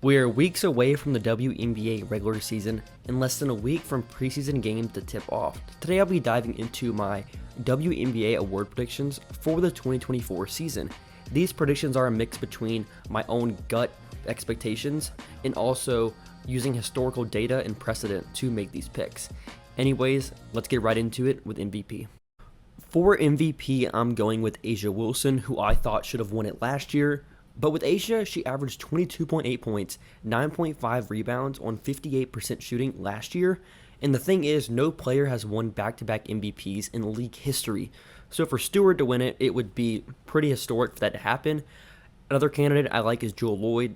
We're weeks away from the WNBA regular season and less than a week from preseason games to tip off. Today I'll be diving into my WNBA award predictions for the 2024 season. These predictions are a mix between my own gut expectations and also using historical data and precedent to make these picks. Anyways, let's get right into it with MVP. For MVP, I'm going with A'ja Wilson, who I thought should have won it last year. But with A'ja, she averaged 22.8 points, 9.5 rebounds on 58% shooting last year. And the thing is, no player has won back-to-back MVPs in league history. So for Stewart to win it, it would be pretty historic for that to happen. Another candidate I like is Jewell Loyd.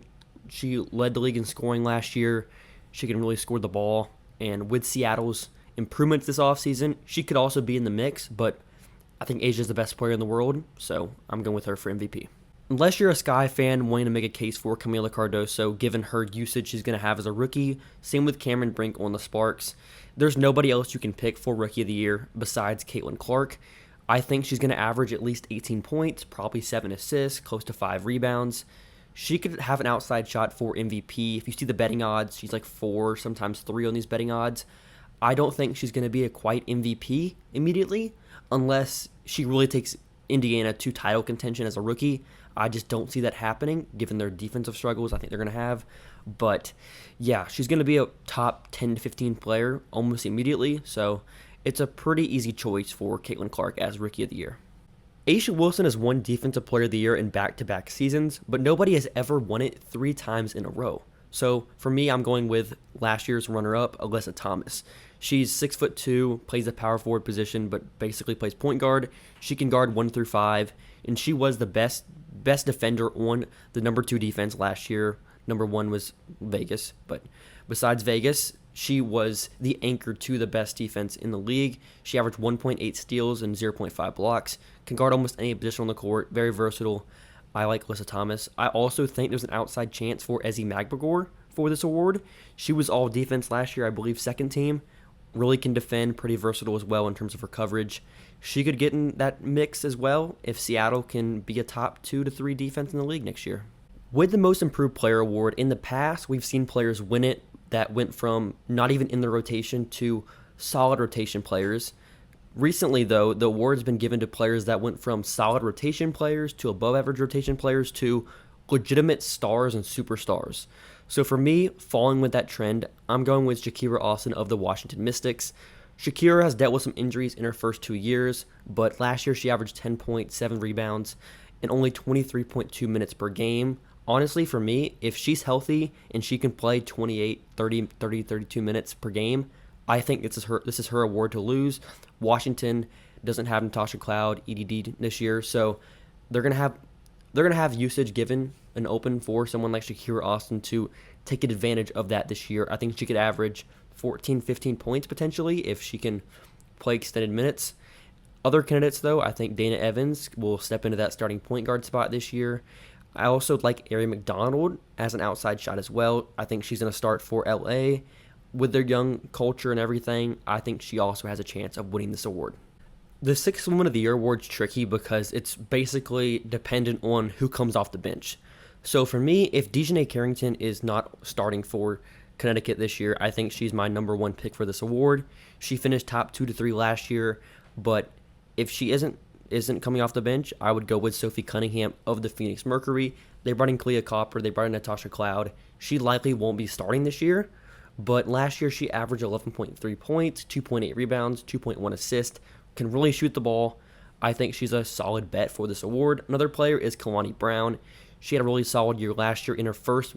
She led the league in scoring last year. She can really score the ball. And with Seattle's improvements this offseason, she could also be in the mix. But I think A'ja is the best player in the world, so I'm going with her for MVP. Unless you're a Sky fan wanting to make a case for Kamilla Cardoso, given her usage she's going to have as a rookie, same with Cameron Brink on the Sparks, there's nobody else you can pick for Rookie of the Year besides Caitlin Clark. I think she's going to average at least 18 points, probably 7 assists, close to 5 rebounds. She could have an outside shot for MVP. If you see the betting odds, she's like 4, sometimes 3 on these betting odds. I don't think she's going to be a quite MVP immediately, unless she really takes Indiana to title contention as a rookie. I just don't see that happening, given their defensive struggles I think they're going to have. But, yeah, she's going to be a top 10 to 15 player almost immediately. So, it's a pretty easy choice for Caitlin Clark as Rookie of the Year. A'ja Wilson has won Defensive Player of the Year in back-to-back seasons, but nobody has ever won it 3 times in a row. So, for me, I'm going with last year's runner-up, Alyssa Thomas. She's 6'2", plays the power forward position, but basically plays point guard. She can guard 1 through 5, and she was the best defender on the number 2 defense last year. Number 1 was Vegas, but besides Vegas, she was the anchor to the best defense in the league. She averaged 1.8 steals and 0.5 blocks. Can guard almost any position on the court. Very versatile. I like Alyssa Thomas. I also think there's an outside chance for Ezi Magbegor for this award. She was all defense last year, I believe, second team. Really can defend, pretty versatile as well in terms of her coverage. She could get in that mix as well if Seattle can be a top 2 to 3 defense in the league next year. With the Most Improved Player award, in the past, we've seen players win it that went from not even in the rotation to solid rotation players. Recently, though, the award's been given to players that went from solid rotation players to above-average rotation players to legitimate stars and superstars. So for me, following with that trend, I'm going with Shakira Austin of the Washington Mystics. Shakira has dealt with some injuries in her first 2 years, but last year she averaged 10.7 rebounds and only 23.2 minutes per game. Honestly, for me, if she's healthy and she can play 28, 30, 32 minutes per game, I think this is her award to lose. Washington doesn't have Natasha Cloud, EDD this year, so they're gonna have usage given and open for someone like Shakira Austin to take advantage of that this year. I think she could average 14, 15 points potentially if she can play extended minutes. Other candidates, though, I think Dana Evans will step into that starting point guard spot this year. I also like Ari McDonald as an outside shot as well. I think she's going to start for LA. With their young culture and everything, I think she also has a chance of winning this award. The 6th Woman of the Year award's tricky because it's basically dependent on who comes off the bench. So for me, if DIJonai Carrington is not starting for Connecticut this year, I think she's my number 1 pick for this award. She finished top 2 to 3 last year, but if she isn't coming off the bench, I would go with Sophie Cunningham of the Phoenix Mercury. They brought in Clea Copper, they brought in Natasha Cloud. She likely won't be starting this year, but last year she averaged 11.3 points, 2.8 rebounds, 2.1 assists, can really shoot the ball. I think she's a solid bet for this award. Another player is Kalani Brown. She had a really solid year last year in her first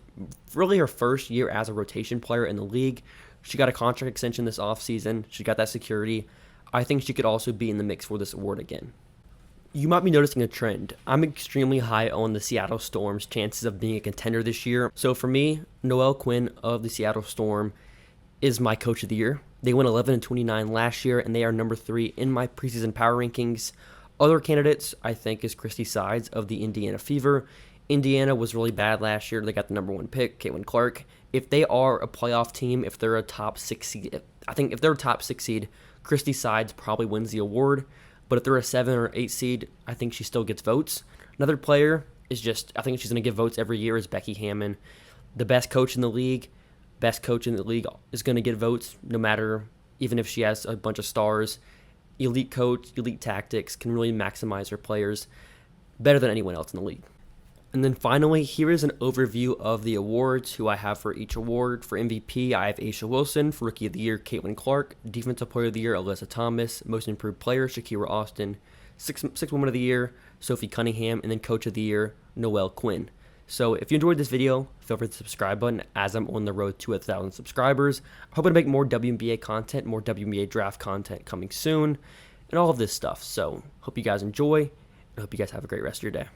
year as a rotation player in the league. She got a contract extension this offseason. She got that security. I think she could also be in the mix for this award again. You might be noticing a trend. I'm extremely high on the Seattle Storm's chances of being a contender this year. So for me, Noelle Quinn of the Seattle Storm is my coach of the year. They went 11-29 last year, and they are number 3 in my preseason power rankings. Other candidates, I think, is Christy Sides of the Indiana Fever. Indiana was really bad last year. They got the number 1 pick, Caitlin Clark. If they are a playoff team, if they're a top 6 seed, I think if they're a top 6 seed, Christy Sides probably wins the award. But if they're a 7 or 8 seed, I think she still gets votes. Another player is I think she's going to get votes every year, is Becky Hammon. the best coach in the league. Best coach in the league is going to get votes no matter, even if she has a bunch of stars. Elite coach, elite tactics, can really maximize her players better than anyone else in the league. And then finally, here is an overview of the awards, who I have for each award. For MVP, I have A'ja Wilson. For Rookie of the Year, Caitlin Clark. Defensive Player of the Year, Alyssa Thomas. Most Improved Player, Shakira Austin. Sixth Woman of the Year, Sophie Cunningham. And then Coach of the Year, Noelle Quinn. So if you enjoyed this video, feel free to hit the subscribe button as I'm on the road to 1,000 subscribers. I'm hoping to make more WNBA content, more WNBA draft content coming soon, and all of this stuff. So hope you guys enjoy, and hope you guys have a great rest of your day.